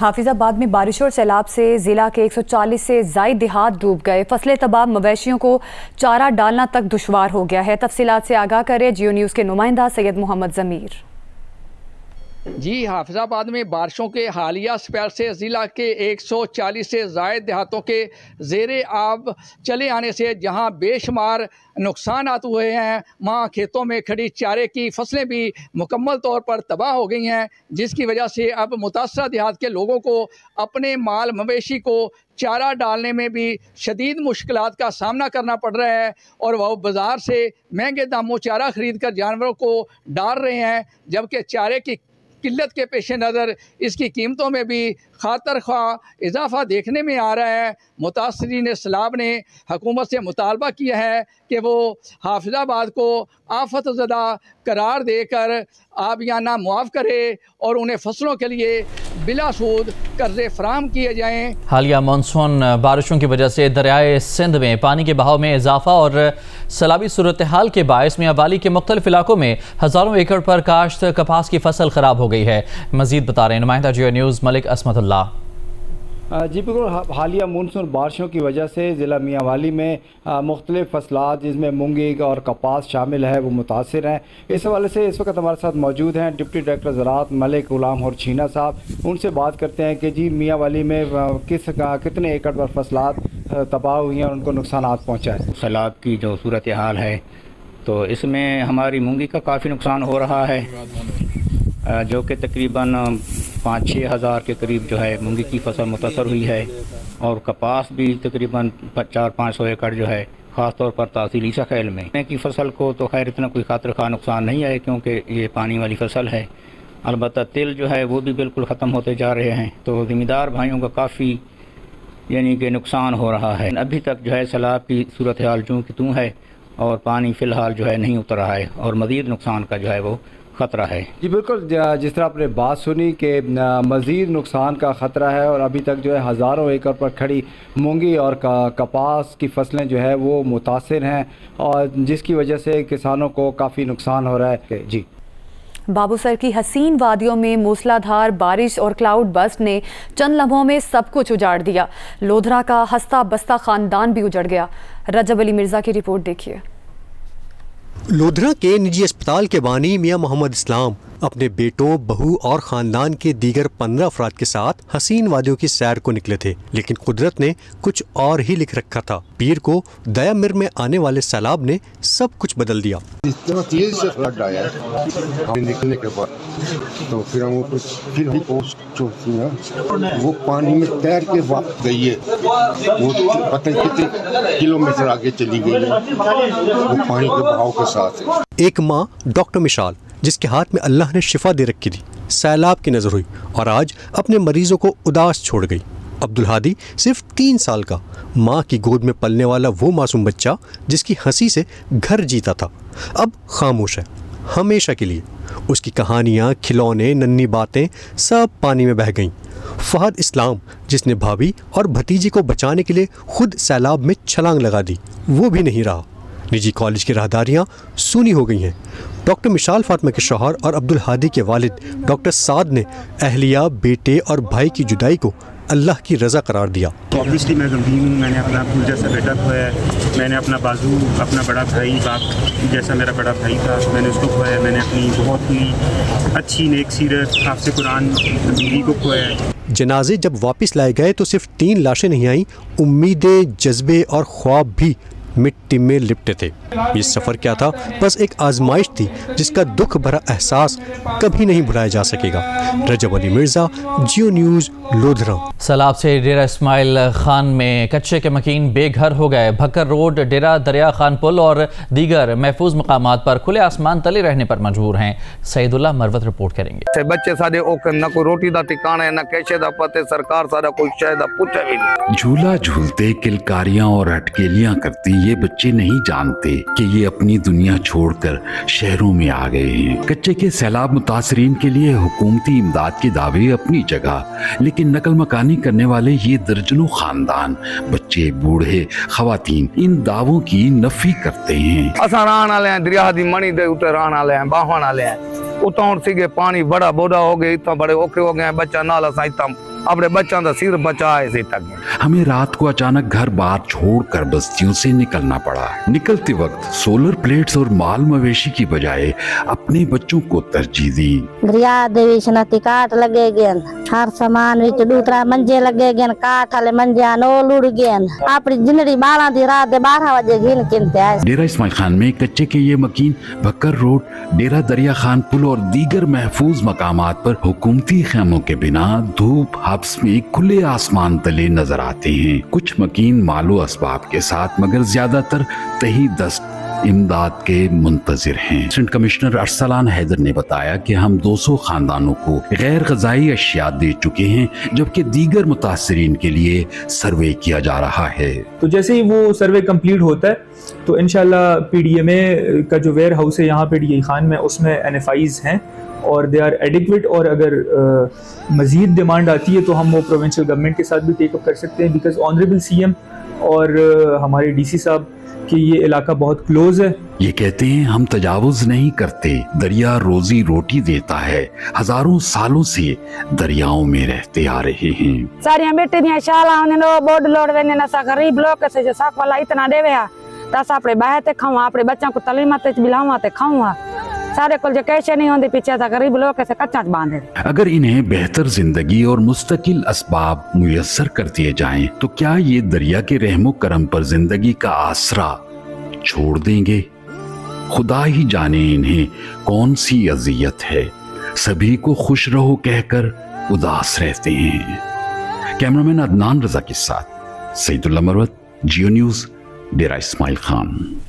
हाफिजाबाद में बारिश और सैलाब से जिला के 140 से ज़ायद देहात डूब गए। फसलें तबाह, मवेशियों को चारा डालना तक दुश्वार हो गया है। तफसीलात से आगाह करे जियो न्यूज़ के नुमाइंदा सैयद मोहम्मद ज़मीर। जी, हाफिजाबाद में बारिशों के हालिया स्पेल से ज़िला के 140 से ज़ायद देहातों के ज़ेरे आब चले आने से जहां बेशुमार नुकसान हुए हैं, वहाँ खेतों में खड़ी चारे की फसलें भी मुकम्मल तौर पर तबाह हो गई हैं, जिसकी वजह से अब मुतासरा देहात के लोगों को अपने माल मवेशी को चारा डालने में भी शदीद मुश्किलात का सामना करना पड़ रहा है और वह बाज़ार से महंगे दामों चारा ख़रीद कर जानवरों को डाल रहे हैं, जबकि चारे की किल्लत के पेश नज़र इसकी कीमतों में भी खातर ख्वाह इजाफ़ा देखने में आ रहा है। मुतासरीन सैलाब ने हुकूमत से मुतालबा किया है कि वो हाफिजाबाद को आफत ज़दा करार देकर आबियाना मुआफ़ करे और उन्हें फसलों के लिए बिलासूद कर्जे फराहम किए जाएँ। हालिया मानसून बारिशों की वजह से दरियाए सिंध में पानी के बहाव में इजाफा और सैलाबी सूरत हाल के बायस मियांवाली के मुख्तलिफ इलाकों में हज़ारों एकड़ पर काश्त कपास की फसल ख़राब हो गई है। मज़ीद बता रहे हैं नुमाइंदा जियो न्यूज़ मलिक असमतुल्लाह। जी बिल्कुल, हालिया मानसून बारिशों की वजह से ज़िला मियांवाली में मुख्तलिफ फसलात जिसमें मूंगी और कपास शामिल है वो मुतासिर हैं। इस हवाले से इस वक्त हमारे साथ मौजूद हैं डिप्टी डायरेक्टर ज़राअत मलिक गुलाम और छीना साहब। उनसे बात करते हैं कि जी मियांवाली में कितने एकड़ पर फसलात तबाह हुई हैं और उनको नुकसान पहुँचा है। सैलाब की जो सूरत हाल है तो इसमें हमारी मूंगी का काफ़ी नुकसान हो रहा है, जो कि तकरीबन 5-6 हज़ार के करीब जो है मूंगी की फसल मुतासर हुई है और कपास भी तकरीबन 400-500 एकड़ जो है ख़ास तौर पर तहसील ईसा खैल में की फसल को तो खैर इतना कोई खातिर खा नुकसान नहीं है क्योंकि ये पानी वाली फसल है। अलबत्ता तिल जो है वो भी बिल्कुल ख़त्म होते जा रहे हैं, तो ज़मींदार भाइयों का काफ़ी यानी कि नुकसान हो रहा है। अभी तक जो है सैलाब की सूरत हाल जूँ की तूँ है और पानी फ़िलहाल जो है नहीं उतर रहा है और मज़ीद नुकसान का जो है वो ख़तरा है। जी बिल्कुल, जिस तरह आपने बात सुनी कि मज़ीद नुकसान का ख़तरा है और अभी तक जो है हज़ारों एकड़ पर खड़ी मूंगी और कपास की फसलें जो है वो मुतासिर हैं और जिसकी वजह से किसानों को काफ़ी नुकसान हो रहा है। जी, बाबूसर की हसीन वादियों में मूसलाधार बारिश और क्लाउड बस्ट ने चंद लम्हों में सब कुछ उजाड़ दिया। लोधरा का हस्ता बस्ता ख़ानदान भी उजड़ गया। रजब अली मिर्ज़ा की रिपोर्ट देखिए। लोधरा के निजी अस्पताल के बानी मियां मोहम्मद इस्लाम अपने बेटों, बहू और खानदान के दीगर 15 अफराद के साथ हसीन वादियों की सैर को निकले थे, लेकिन कुदरत ने कुछ और ही लिख रखा था। पीर को दया मिर में आने वाले सैलाब ने सब कुछ बदल दिया। इतना तेज से फ्लड आया निकलने के बाद तो फिर हम वो पानी में तैर के वापस गई है, वो पता नहीं कितने किलोमीटर आगे चली गई है वो पानी के बहाव के साथ। एक माँ डॉक्टर मिशाल जिसके हाथ में अल्लाह ने शिफा दे रखी थी, सैलाब की नजर हुई और आज अपने मरीजों को उदास छोड़ गई। अब्दुल हादी सिर्फ 3 साल का, माँ की गोद में पलने वाला वो मासूम बच्चा जिसकी हंसी से घर जीता था, अब खामोश है हमेशा के लिए। उसकी कहानियाँ, खिलौने, नन्ही बातें सब पानी में बह गईं। फहद इस्लाम जिसने भाभी और भतीजे को बचाने के लिए खुद सैलाब में छलांग लगा दी, वो भी नहीं रहा। निजी कॉलेज की राहदारियाँ सूनी हो गई हैं। डॉक्टर मिशाल फातिमा के शौहर और अब्दुल हादी के वालिद डॉक्टर साद ने अहलिया, बेटे और भाई की जुदाई को अल्लाह की रज़ा करार दिया। ऑब्वियसली मैं गमगीन हूँ। मैंने अपना फूल जैसा बेटा खोया है, मैंने अपना बाजू, अपना बड़ा भाई, बाप जैसा मेरा बड़ा भाई था, मैंने उसको खोया है। मैंने अपनी बहुत ही अच्छी नेक सीरत हाफ़िज़ कुरान बीवी को खोया है। जनाजे जब वापस लाए गए तो सिर्फ 3 लाशें नहीं आईं, उम्मीदें, जज्बे और ख्वाब भी मिट्टी में लिपटे थे। ये सफ़र क्या था? बस एक आजमाइश थी जिसका दुख भरा एहसास कभी नहीं भुलाया जा सकेगा। रजब अली मिर्ज़ा, जियो न्यूज़, लोधरा। सैलाब से डेरा इस्माइल खान में कच्चे के मकीन बेघर हो गए। भक्कर रोड, डेरा दरिया खान पुल और दीगर महफूज मकामात पर खुले आसमान तले रहने पर मजबूर हैं। सईदुल्लाह मरवत रिपोर्ट करेंगे। बच्चे सारे ओके, न कोई रोटी दा ठिकाना है, न कैसे दा पते, सरकार सारा कोई शायद पूछे भी नहीं। झूला झूलते किलकारियां और अटकेलियां करती ये बच्चे नहीं जानते कि ये अपनी दुनिया छोड़कर शहरों में आ गए हैं। कच्चे के सैलाब मुतासरीन के लिए हुकूमती इमदाद के दावे अपनी जगह, लेकिन नकल मकानी करने वाले ये दर्जनों खानदान, बच्चे, बूढ़े, खवातीन इन दावों की नफी करते हैं। असा रहन वाले हैं दरिया दी मणी दे उते रहन वाले हैं, बाहन वाले हैं। उतों सीगे पानी बड़ा बोड़ा हो गया, इतना बड़े औखे हो गए हैं, बच्चा नाल असा इतना अपने बच्चों का सिर बचाए से तक। हमें रात को अचानक घर बार छोड़कर बस्तियों से निकलना पड़ा। निकलते वक्त सोलर प्लेट्स और माल मवेशी की बजाय अपने बच्चों को तरजीह दी। दरिया देवी शनाती काट लगे गए, हर सामान विच दूसरा मंजे लगे गए, काठ वाले मंजे नोल उड़ गए। अपनी जिंदगी बाला दी रात दे 12 बजे गिन किनते आए। डेरा इस्माइल खान में कच्चे के ये मकीन बकर रोड, डेरा दरिया खान पुल और दीगर महफूज मकामात पर हुकूमती खैमों के बिना धूप हब्स में खुले आसमान तले नजर आते हैं। कुछ मकीन मालो असबाब के साथ, मगर ज्यादातर तही दस्त इमदाद के मुंतजिर हैं। असिस्टेंट कमिश्नर अरसलान हैदर ने बताया कि हम 200 खानदानों को गैर गजाई अशिया दे चुके हैं, जबकि दीगर मुतासरीन के लिए सर्वे किया जा रहा है। तो जैसे ही वो सर्वे कंप्लीट होता है तो इंशाल्लाह PDMA का जो वेयर हाउस है यहाँ पे DI खान में, उसमें NFIs हैं और दे आर एडिक्वेट। और अगर मजीद डिमांड आती है तो हम वो प्रोविंशियल गवर्नमेंट के साथ भी टेकअप कर सकते हैं, बिकॉज ऑनरेबल CM और हमारे DC साहब कि ये इलाका बहुत क्लोज है। ये कहते हैं हम तजावुज नहीं करते, दरिया रोजी रोटी देता है, हजारों सालों से दरियाओं में रहते आ रहे हैं। सारियां बेटे दियां शाला ने बोर्ड लोड वेने ना सा गरीब लोग से जो साक वाला इतना देवे है दस अपने बाहर ते खाऊं, अपने बच्चों को तालीम ते बिलावा ते खाऊं। सारे को जो कैसे नहीं होंगे पीछे से गरीब लोग कैसे कच्चा बांधे। अगर इन्हें बेहतर जिंदगी और मुस्तकिल असबाब मुयस्सर कर दिए जाएं, तो क्या ये दरिया के रहमो करम पर जिंदगी का आसरा छोड़ देंगे? खुदा ही जाने इन्हें कौन सी अजियत है, सभी को खुश रहो कहकर उदास रहते हैं। कैमरामैन अदनान रजा के साथ सईदुल्लाह मरवत, जियो न्यूज़, डेरा इस्माइल खान।